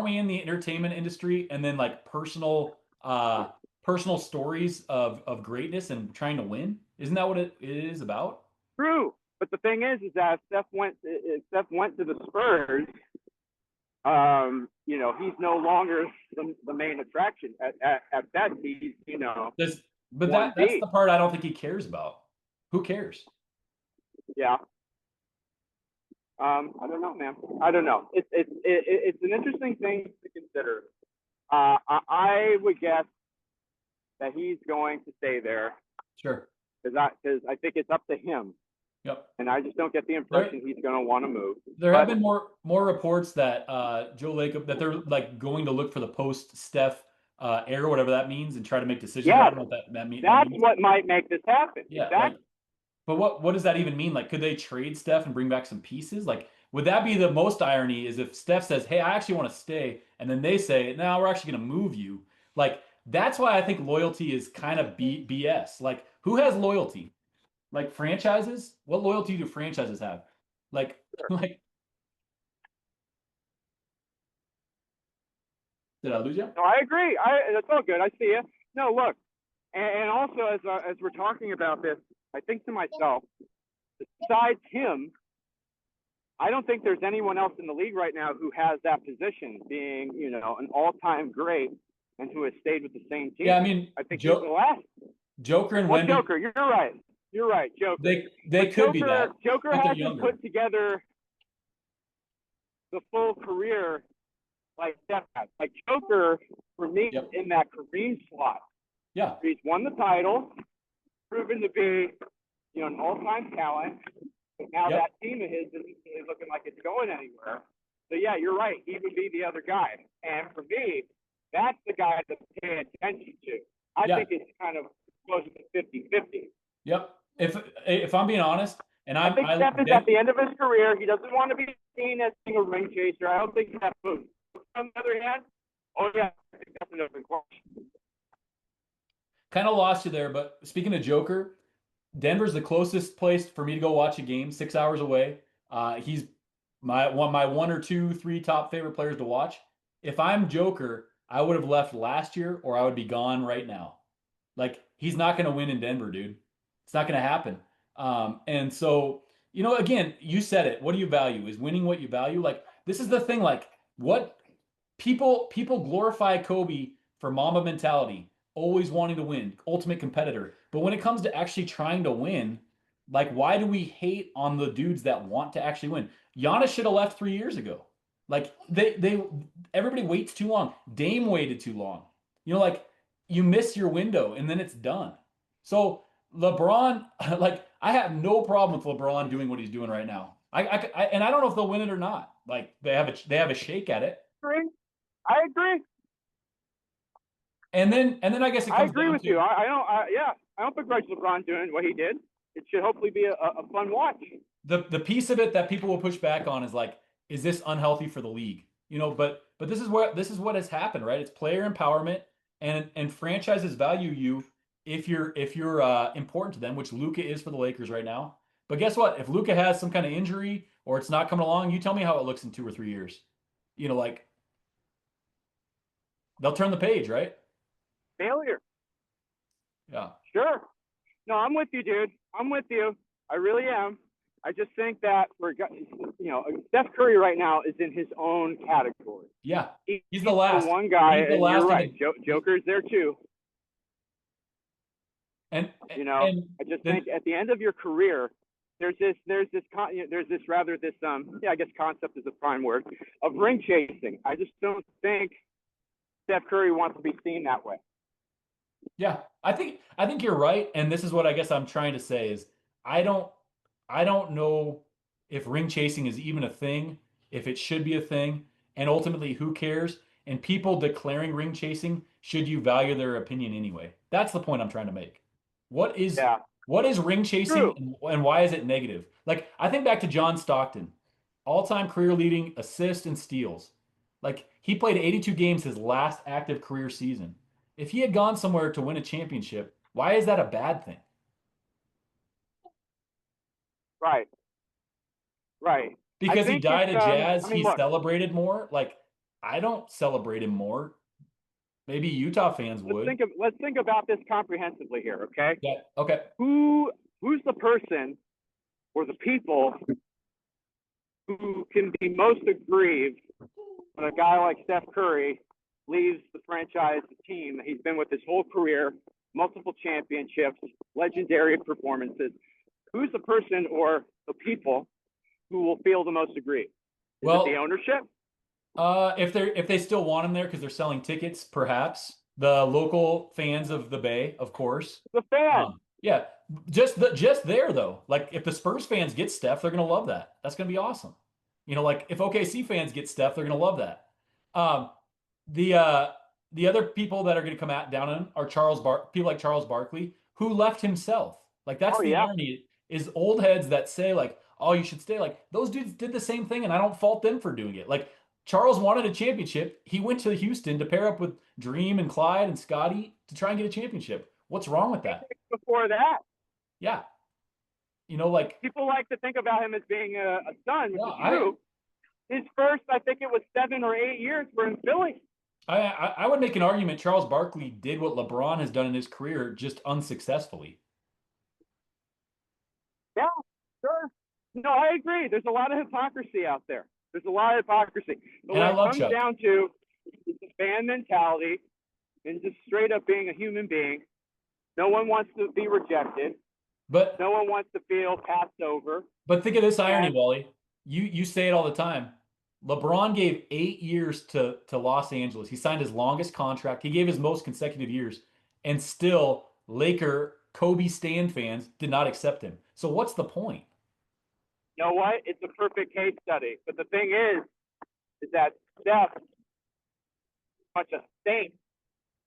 we in the entertainment industry and then like personal stories of greatness and trying to win? Isn't that what it is about? True. But the thing is that if Steph went to the Spurs, he's no longer the main attraction. At best, he's, This, but that's 1B. the part I don't think he cares about. Who cares? Yeah. I don't know, man. I don't know. It's an interesting thing to consider. I would guess that he's going to stay there Sure. because I think it's up to him, Yep. and I just don't get the There impression he's going to want to move. there have But been more reports that Joe Lacob that they're like going to look for the post Steph era, whatever that means, and try to make decisions. I yes, don't know what that that's means. what might make this happen. Yeah, like, Exactly. but what does that even mean? Like, could they trade Steph and bring back some pieces? Like, would that be the most irony? Is if Steph says, "Hey, I actually want to stay," and then they say, "No, we're actually going to move you." Like, that's why I think loyalty is kind of BS. Like, who has loyalty? Like franchises? What loyalty do franchises have? Like, like, did I lose you? No, I agree. That's all good. I see you. No, look, and also as we're talking about this, I think to myself, besides him, I don't think there's anyone else in the league right now who has that position, being an all-time great and who has stayed with the same Yeah, I team. mean, I think he's the last. Joker and Well, Wemby, Joker, you're right. You're right, Joker. they But could be that, Joker but they're hasn't younger. put together the full career like Steph has. Like Joker, for me, is Yep. in that Kareem slot. Yeah. He's won the title, proven to be, an all-time talent. But now Yep. that team of his isn't really looking like it's going anywhere. So yeah, you're right. He would be the other guy. And for me, that's the guy to pay attention to. I Yeah. think it's kind of closer to 50-50. Yep. If I'm being honest, and I think I Steph is at then the end of his career. He doesn't want to be seen as being a ring chaser. I don't think that moves. On the other hand, oh yeah, I think that's an open question. kind of lost you there, but speaking of Joker, Denver's the closest place for me to go watch a game, 6 hours away. He's my one or two, three top favorite players to watch. If I'm Joker, I would have left last year or I would be gone right now. Like he's not going to win in Denver, dude. It's not going to happen. And so, again, you said it. What do you value? Is winning what you value? Like this is the thing. Like what people glorify Kobe for Mamba mentality, always wanting to win, ultimate competitor. But when it comes to actually trying to win, like why do we hate on the dudes that want to actually win? Giannis should have left 3 years ago. Like they everybody waits too long. Dame waited too long. Like you miss your window and then it's done. So LeBron, like I have no problem with LeBron doing what he's doing right now. And I don't know if they'll win it or not. Like they have a shake at it. I agree. And then I guess it I comes agree down with you. to I don't begrudge LeBron doing what he did. It should hopefully be a fun watch. the piece of it that people will push back on is like, is this unhealthy for the league? But this is what has happened, right? It's player empowerment and franchises value you if you're important to them, which Luka is for the Lakers right now. But guess what? If Luka has some kind of injury or it's not coming along, you tell me how it looks in 2 or 3 years. Like they'll turn the page, right? Failure. Yeah. Sure. No, I'm with you, dude. I'm with you. I really am. I just think that Steph Curry right now is in his own category. Yeah. He's the He's the last. one guy, He's the and you're last of right. the Joker's there too. and You know, and I just then think at the end of your career, I guess concept is a prime word of ring chasing. I just don't think Steph Curry wants to be seen that way. yeah, I think you're right, and this is what I guess I'm trying to say is I don't I don't know if ring chasing is even a thing, if it should be a thing, and ultimately who cares? And people declaring ring chasing, should you value their opinion anyway? That's the point I'm trying to make. What is Yeah, what is ring chasing true. and why is it negative? Like I think back to John Stockton, all-time career leading assists and steals. Like he played 82 games his last active career season. If he had gone somewhere to win a championship, why is that a bad thing? Right, right. I Because he think it's. died at Jazz, I mean, he's look. celebrated more. Like I don't celebrate him more. Maybe Utah fans would. Let's think about this comprehensively here, okay? Yeah. Okay. Who who's the person or the people who can be most aggrieved when a guy like Steph Curry leaves the franchise, the team that he's been with his whole career, multiple championships, legendary performances? Who's the person or the people who will feel the most aggrieved? Is it the Well, ownership? if they still want him there because they're selling tickets, perhaps the local fans of the Bay, of course. The fans? Yeah, just there though. Like if the Spurs fans get Steph, they're gonna love that. That's gonna be awesome. Like if OKC fans get Steph, they're gonna love that. Um, the uh, the other people that are gonna come out down on him are people like Charles Barkley, who left himself. Like that's Oh the yeah. irony is old heads that say like, oh, you should stay. Like those dudes did the same thing, and I don't fault them for doing it. Like Charles wanted a championship. He went to Houston to pair up with Dream and Clyde and Scotty to try and get a championship. What's wrong with that? Before that, Yeah. Like, people like to think about him as being a son, which yeah, is true. His first, I think it was 7 or 8 years, were in Philly. I would make an argument Charles Barkley did what LeBron has done in his career just unsuccessfully. Yeah, sure. No, I agree. There's a lot of hypocrisy out there. There's a lot of hypocrisy. But And when I it love comes Chuck. down to the fan mentality and just straight up being a human being, no one wants to be rejected. But No one wants to feel passed over. but think of this irony, And Wally. You say it all the time. LeBron gave 8 years to Los Angeles. He signed his longest contract. He gave his most consecutive years, and still Laker Kobe Stan fans did not accept him. So what's the point? you know what? It's a perfect case study. But the thing is that Steph is much a saint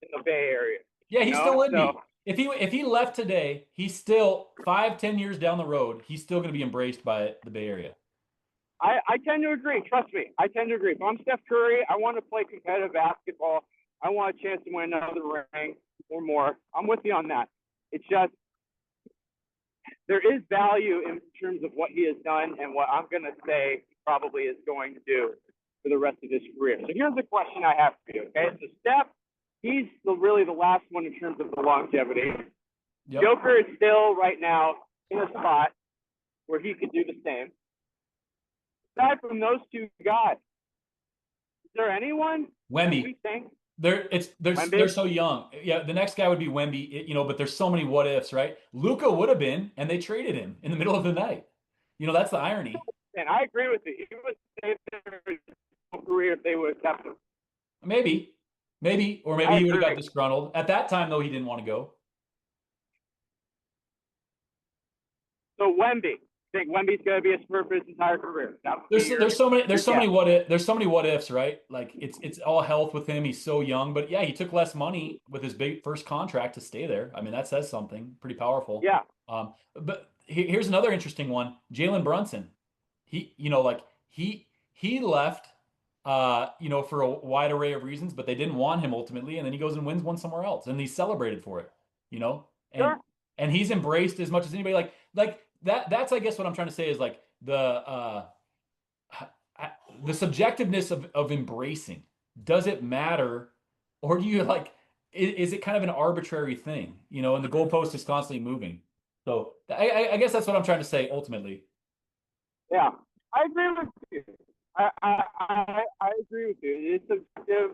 in the Bay Area. Yeah, You he still know, would so be. If he left today, he's still 5, 10 years down the road. He's still going to be embraced by the Bay Area. I tend to agree. Trust me, I tend to agree. If I'm Steph Curry, I want to play competitive basketball. I want a chance to win another ring or more. I'm with you on that. It's just there is value in terms of what he has done and what I'm going to say he probably is going to do for the rest of his career. So here's the question I have for you. Okay, so Steph, he's really the last one in terms of the longevity. Yep. Joker is still right now in a spot where he could do the same. Aside from those two guys, is there anyone that Wemby. we think They're Wemby? so young. Yeah, the next guy would be Wemby, but there's so many what ifs, right? Luca would have been, and they traded him in the middle of the night. That's the irony. And I agree with you. He would save their career if they would have kept him. Maybe, or maybe I he would have got agree. disgruntled. At that time, though, he didn't want to go. So Wemby, I think Wemby's going to be a Spur for his entire career. That would be There's so many your guess. there's so many what ifs, right? Like it's all health with him. He's so young, but yeah, he took less money with his big first contract to stay there. I mean, that says something pretty powerful. Yeah. But here's another interesting one: Jalen Brunson. He left, for a wide array of reasons, but they didn't want him ultimately, and then he goes and wins one somewhere else, and he's celebrated for it. You know, and Sure. and he's embraced as much as anybody. Like that. That's I guess what I'm trying to say is like the subjectiveness of embracing. Does it matter, or do you like? Is it kind of an arbitrary thing? And the goalpost is constantly moving. So I guess that's what I'm trying to say ultimately. Yeah. I agree with you. I agree with you. It's subjective.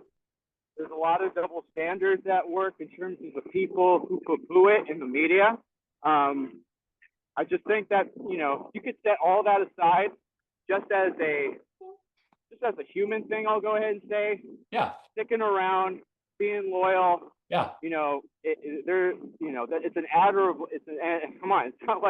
There's a lot of double standards at work in terms of the people who poo-poo it in the media. I just think that you could set all that aside just as a human thing. I'll go ahead and say Yeah, sticking around, being loyal. yeah. It's an admirable. Come on, it's not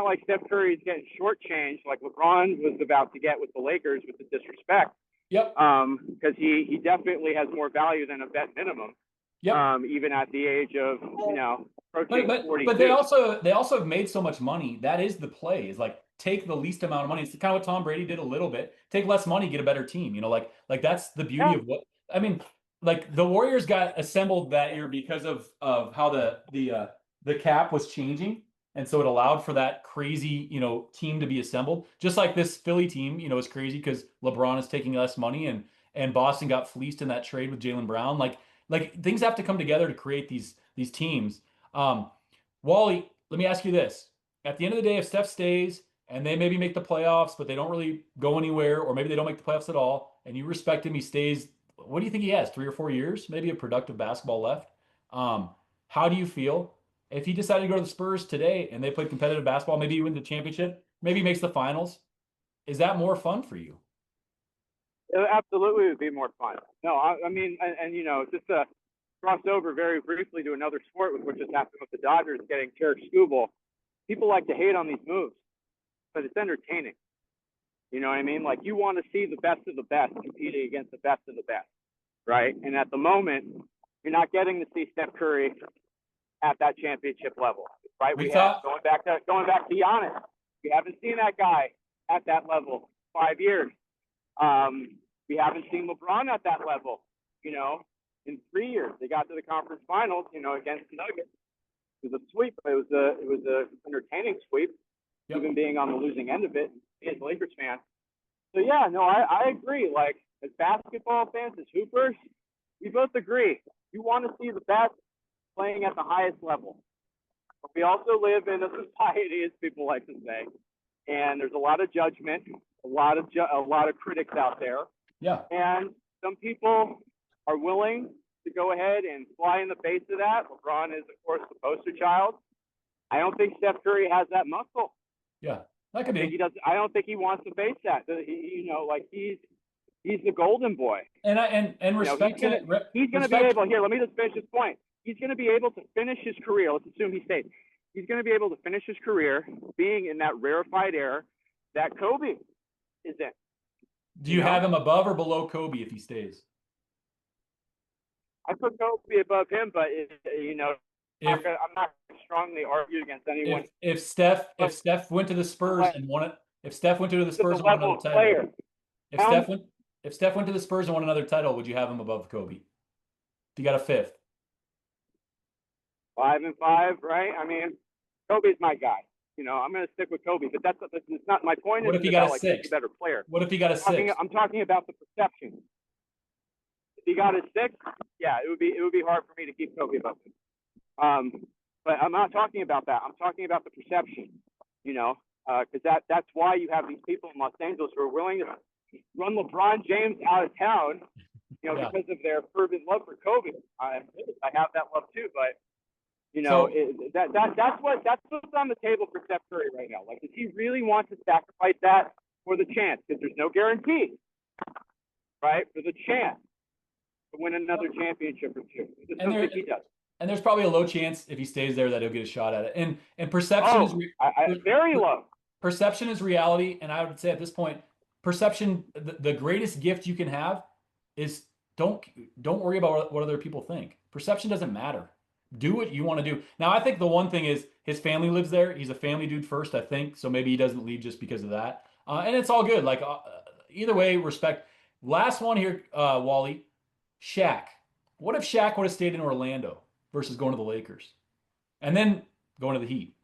like Steph Curry is getting shortchanged like LeBron was about to get with the Lakers with the disrespect. Yep. Because he definitely has more value than a vet minimum. Yep. Even at the age of approaching But they 42. also have made so much money. That is the play. Is like take the least amount of money. It's kind of what Tom Brady did a little bit. Take less money, get a better team. Like that's the beauty Yeah. of what I mean. Like the Warriors got assembled that year because of how the cap was changing, and so it allowed for that crazy team to be assembled. Just like this Philly team, is crazy because LeBron is taking less money, and Boston got fleeced in that trade with Jaylen Brown. Like things have to come together to create these teams. Um, Wally, let me ask you this. At the end of the day, if Steph stays and they maybe make the playoffs, but they don't really go anywhere, or maybe they don't make the playoffs at all, and you respect him, he stays. What do you think he has? 3 or 4 years, maybe of productive basketball left. Um, how do you feel if he decided to go to the Spurs today and they played competitive basketball? Maybe he wins the championship, maybe he makes the finals. Is that more fun for you? It absolutely would be more fun. No, I mean, you know, just to cross over very briefly to another sport, with which just happened with the Dodgers getting Tarek Skubal. People like to hate on these moves, but it's entertaining. You know what I mean? Like, you want to see the best of the best competing against the best of the best, right? And at the moment, you're not getting to see Steph Curry at that championship level, right? We We have thought going back to Giannis. We haven't seen that guy at that level 5 years. We haven't seen LeBron at that level, you know, in 3 years. They got to the conference finals, you know, against the Nuggets. It was a sweep. It was a entertaining sweep, Yep. even being on the losing end of it as a Lakers fan. So yeah, no, I agree. Like, as basketball fans, as hoopers, we both agree. You want to see the best playing at the highest level. But we also live in a society, as people like to say, and there's a lot of judgment, a lot of critics out there, Yeah. and some people are willing to go ahead and fly in the face of that. LeBron is, of course, the poster child. I don't think Steph Curry has that muscle. Yeah. That could be. I don't think he wants to face that. You know, like, he's the golden boy. And You know, respect he's gonna be respect. able. Here, let me just finish this point. He's gonna be able to finish his career. Let's assume he stays. He's gonna be able to finish his career being in that rarefied air that Kobe is in. Do You you know, have him above or below Kobe if he stays? I put Kobe above him, but you know, If I'm not strongly argue against anyone. if But Steph went to the Spurs like, and won it, if Steph went to the at the Spurs and won level another of title, player, if um, Steph went if Steph went to the Spurs and won another title, would you have him above Kobe? If you got a fifth, 5-5, right? I mean, Kobe's my guy. You know, I'm going to stick with Kobe, but that's not my point. what if Isn't he got a about like who's the sixth? better player. What if he got a sixth? I'm talking about the perception. If he got his six, yeah, it would be hard for me to keep Kobe above him. But I'm not talking about that. I'm talking about the perception. You know, because that's why you have these people in Los Angeles who are willing to run LeBron James out of town. You know, Yeah. because of their fervent love for Kobe. I have that love too, but you know, So that's what's on the table for Steph Curry right now. Like, does he really want to sacrifice that for the chance? Because there's no guarantee, right? For the chance to win another championship or two. I just and don't there think he does. and there's probably a low chance if he stays there that he'll get a shot at it. And perception is Oh, very low. perception is reality. And I would say at this point, perception, the greatest gift you can have is don't don't worry about what other people think. Perception doesn't matter. Do what you want to do. Now, I think the one thing is his family lives there. He's a family dude first, I think. So maybe he doesn't leave just because of that. And it's all good. Like either way, respect. Last one here, Wally. Shaq. What if Shaq would have stayed in Orlando versus going to the Lakers and then going to the Heat?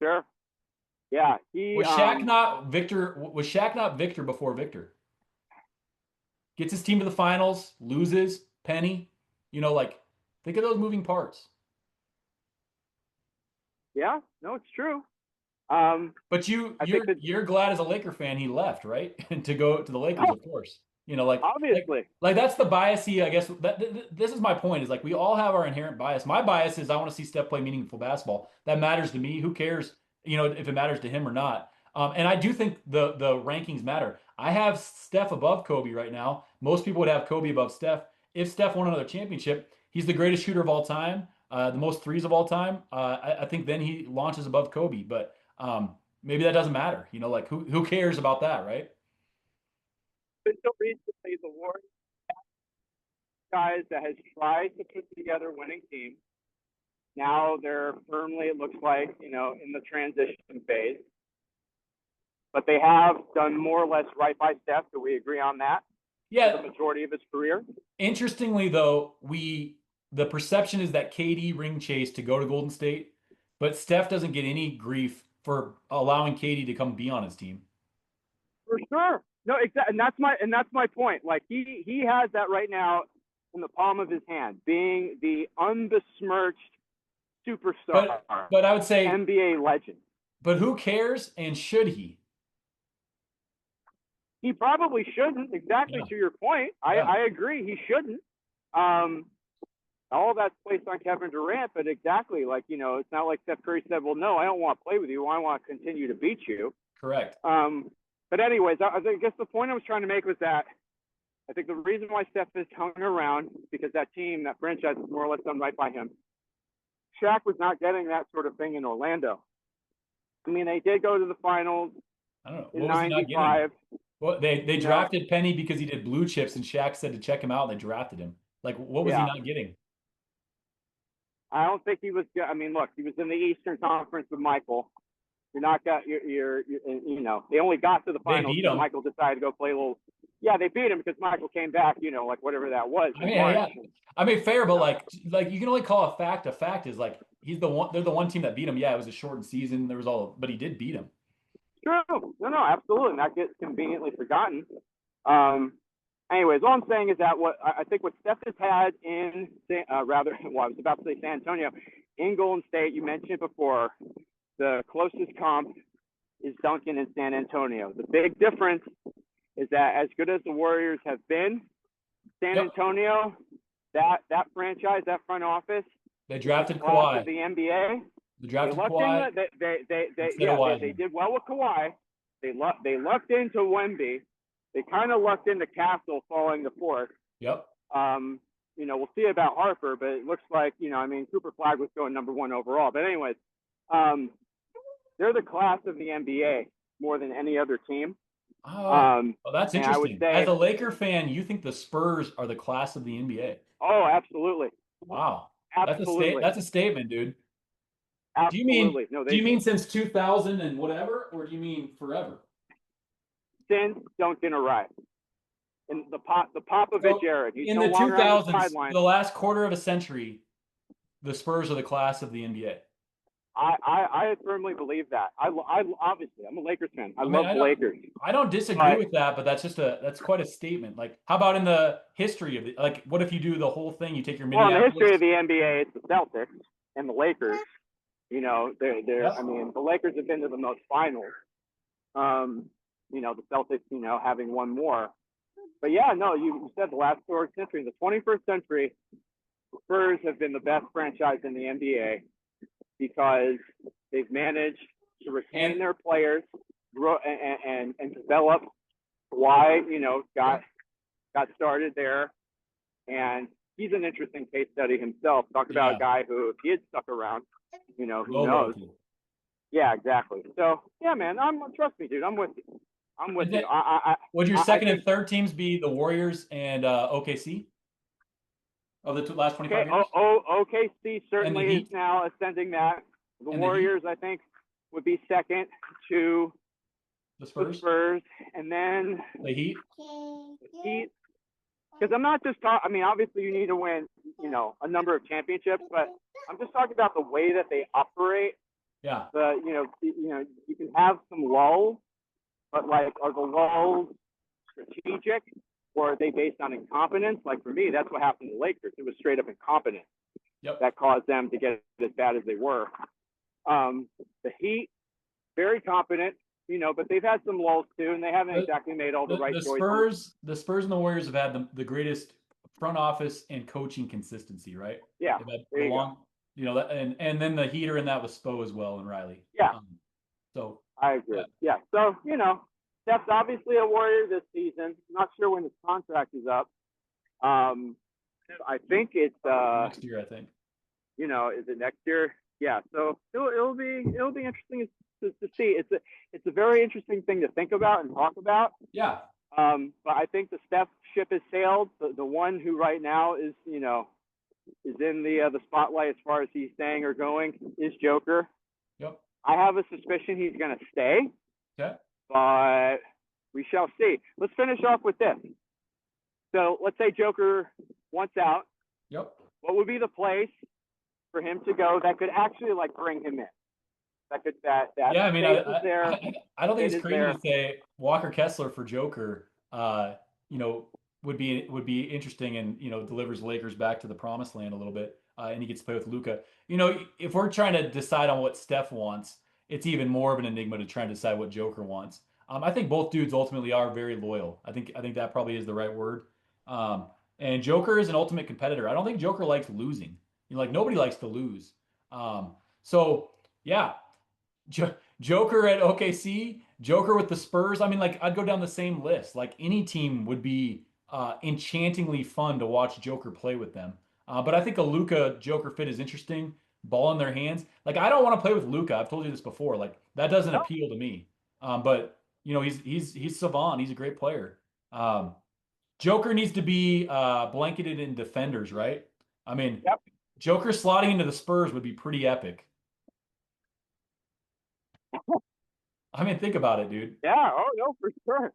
Sure. Yeah. He Was Shaq not Victor? Was Shaq not Victor before Victor? Gets his team to the finals, loses, Penny. Like think of those moving parts. yeah, no, it's true. But I think that you're glad as a Laker fan he left, right? And to go to the Lakers, of course. Like obviously. that's the biasy, I guess. This is my point. Is like we all have our inherent bias. My bias is I want to see Steph play meaningful basketball. That matters to me. Who cares? If it matters to him or not. And I do think the rankings matter. I have Steph above Kobe right now. Most people would have Kobe above Steph. If Steph won another championship, he's the greatest shooter of all time, the most threes of all time. I think then he launches above Kobe. But maybe that doesn't matter. Like who cares about that, right? There's no reason to say the Warriors guys that has tried to put together winning teams. Now they're firmly, it looks like, you know, in the transition phase. But they have done more or less right by Steph. Do we agree on that? Yeah. For the majority of his career. Interestingly, though, the perception is that KD ring chase to go to Golden State, but Steph doesn't get any grief for allowing KD to come be on his team. For sure. No, exactly, and that's my point. Like he has that right now in the palm of his hand, being the unbesmirched superstar, But I would say, NBA legend. but who cares and should he? He probably shouldn't. Exactly Yeah, to your point, yeah. I agree. He shouldn't. Um, all that's placed on Kevin Durant, but exactly like it's not like Steph Curry said, "Well, no, I don't want to play with you. I want to continue to beat you." Correct. But anyways, I guess the point I was trying to make was that I think the reason why Steph is hung around is because that team, that franchise, is more or less done right by him. Shaq was not getting that sort of thing in Orlando. I mean, they did go to the finals I don't know. in What was he not getting? '95. Well, they You know, drafted Penny because he did blue chips, and Shaq said to check him out, and they drafted him. Like, what was he yeah. not getting? I don't think he was. I mean, look, he was in the Eastern Conference with Michael. You're not got you're they only got to the They finals beat because him. Michael decided to go play a little. Yeah, they beat him because Michael came back. Like whatever that was I in mean, March. yeah. I mean, fair, but No, like you can only call a fact. A fact is like he's the one. They're the one team that beat him. Yeah, it was a shortened season. There was all, but he did beat him. true. No, absolutely. That gets conveniently forgotten. Um, anyways, all I'm saying is that what I think what Steph has had in well, I was about to say San Antonio, in Golden State. You mentioned it before. The closest comp is Duncan in San Antonio. The big difference is that as good as the Warriors have been, San Yep. Antonio, that franchise, that front office, They is the drafted class of Kawhi. the NBA. They They drafted lucked in. Kawhi instead of They Wiseman. did well with Kawhi. They lucked into Wemby. They kind of lucked into Castle falling to fourth. Yep. We'll see about Harper, but it looks like I mean, Cooper Flag was going number one overall. But anyways, um, they're the class of the NBA more than any other team. Oh, well, that's And I would interesting. As say, a Laker fan, you think the Spurs are the class of the NBA? oh, absolutely, Wow, absolutely, that's a statement, dude. absolutely. No, Do they you mean since 2000 and whatever, or do you mean forever? since Duncan arrived in the Popovich So era. He's in no the longer on the 2000s, for sideline. the last quarter of a century, the Spurs are the class of the NBA. I firmly believe that. I obviously I'm a Lakers fan. I I mean, love the Lakers, I don't disagree but with that, but that's quite a statement. Like, how about in the history of it? Like, what if you do the whole thing? You take your well, in the history of Minneapolis. the NBA, it's the Celtics and the Lakers. Yep. I mean, the Lakers have been to the most finals. Um, the Celtics, having one more. But yeah, no, you said the last historic century, the 21st century, the Spurs have been the best franchise in the NBA because they've managed to retain And their players, grow and develop. Why yep. got started there, and he's an interesting case study himself. Talk about a Yeah. guy who, if he had stuck around, who Low knows? loyalty. Yeah, exactly. So yeah, man, trust me, dude. I'm with you. I'm with Is you. it, would your I second and think third teams be the Warriors and OKC of the last okay. 25 years? OKC And the certainly is Heat? now ascending that. The And the Heat? Warriors, I think, would be second to The the Spurs? Spurs, and then The Heat? the Heat. Because I'm not just talking. I mean, obviously you need to win, a number of championships, but I'm just talking about the way that they operate. Yeah. You can have some lulls, but like, are the lulls strategic or are they based on incompetence? Like for me, that's what happened to the Lakers. It was straight up incompetence Yep. that caused them to get as bad as they were. The Heat, very competent, but they've had some lulls too, and they haven't The, exactly made all the right the choices. Spurs and the Warriors have had the greatest front office and coaching consistency, right? Yeah, They've had there the you go. long, and then the Heater in that was Spo as well and Riley. Yeah, So I agree. Yeah, so Steph's obviously a Warrior this season. Not sure when his contract is up. I think it's next year, I think. is it next year? Yeah, so it'll be interesting to see. It's a very interesting thing to think about and talk about. Yeah. But I think the Steph ship has sailed. The one who right now is is in the spotlight as far as he's staying or going is Joker. Yep. I have a suspicion he's going to stay, Okay. but we shall see. Let's finish off with this. So let's say Joker wants out. Yep. What would be the place for him to go that could actually like bring him in? That Yeah, I mean, space is there. I don't think It it's is crazy there. to say Walker Kessler for Joker, you know, would be interesting and delivers Lakers back to the promised land a little bit, and he gets to play with Luca. If we're trying to decide on what Steph wants, it's even more of an enigma to try and decide what Joker wants. I think both dudes ultimately are very loyal. I think that probably is the right word. Um, and Joker is an ultimate competitor. I don't think Joker likes losing. Like nobody likes to lose. Um, so yeah. Joker at OKC, Joker with the Spurs. I mean, like I'd go down the same list. Like any team would be enchantingly fun to watch Joker play with them. But I think a Luca Joker fit is interesting. Ball in their hands. Like I don't want to play with Luca. I've told you this before. Like that doesn't No, appeal to me. But he's savant. He's a great player. Um, Joker needs to be blanketed in defenders, right? I mean, yep, Joker slotting into the Spurs would be pretty epic. I mean, think about it, dude. yeah, oh no, for sure, for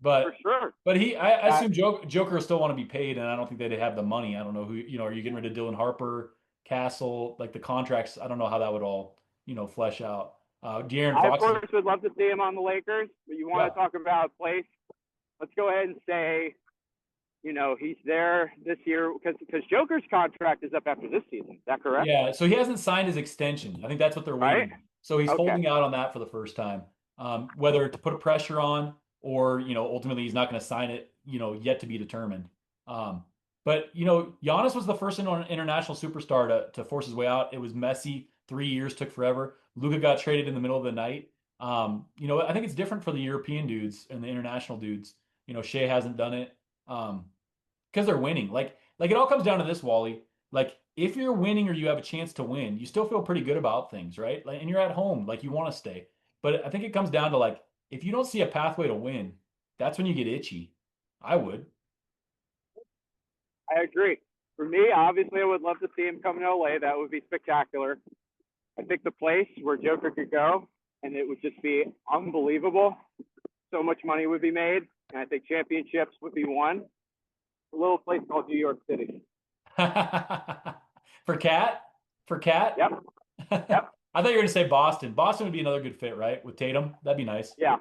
But sure. I That assume Joker will still want to be paid, and I don't think they'd have the money. I don't know who, are you getting rid of Dylan Harper, Castle, like the contracts? I don't know how that would all, flesh out. De'Aaron I of Fox is, course would love to see him on the Lakers, but you want yeah. to talk about place? Let's go ahead and say, he's there this year because Joker's contract is up after this season. Is that correct? Yeah, so he hasn't signed his extension. I think that's what they're Right? waiting on. So he's Okay. holding out on that for the first time. Whether to put a pressure on or, ultimately he's not going to sign it, yet to be determined. But, Giannis was the first international superstar to force his way out. It was messy. 3 years took forever. Luka got traded in the middle of the night. I think it's different for the European dudes and the international dudes. Shea hasn't done it. Because they're winning. Like it all comes down to this, Wally. Like if you're winning or you have a chance to win, you still feel pretty good about things, right? Like, and you're at home, like you want to stay. But I think it comes down to like if you don't see a pathway to win, that's when you get itchy. I would. I agree. For me, obviously, I would love to see him come to LA. That would be spectacular. I think the place where Joker could go, and it would just be unbelievable. So much money would be made, and I think championships would be won. A little place called New York City. For Cat, for Cat. Yep, yep, I thought you were going to say Boston. Boston would be another good fit, right? With Tatum, that'd be nice. yeah.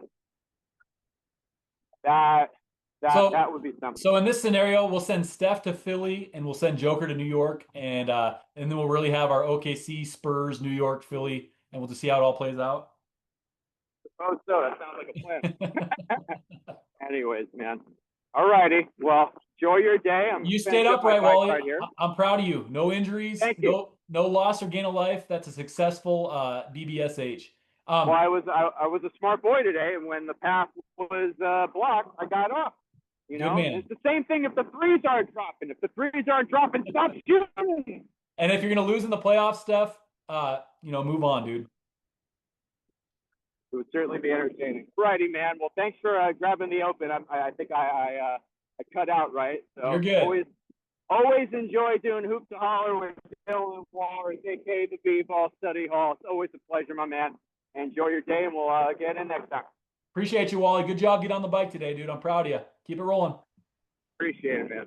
That So, that would be something. so in this scenario, we'll send Steph to Philly and we'll send Joker to New York, and then we'll really have our OKC, Spurs, New York, Philly, and we'll just see how it all plays out. Oh, so that sounds like a plan. Anyways, man. All righty. Well, enjoy your day. I'm You stayed finishing up my upright, bike Wally. right here. I'm proud of you. No injuries, Thank you. no loss or gain of life. That's a successful BBSH. Well, Um, I was a smart boy today, and when the path was blocked, I got off. Good It's man. the same thing if the threes aren't dropping. If the threes aren't dropping, stop shooting. And if you're gonna lose in the playoffs, Steph, move on, dude. It would certainly be entertaining. Righty, man. Well, thanks for grabbing the open. I think I cut out right. You're So good. always enjoy doing Hoop to Holler with Dylan Waller, aka the B-Ball Study Hall. It's always a pleasure, my man. Enjoy your day, and we'll get in next time. Appreciate you, Wally. Good job. Get on the bike today, dude. I'm proud of you. Keep it rolling. Appreciate it, man.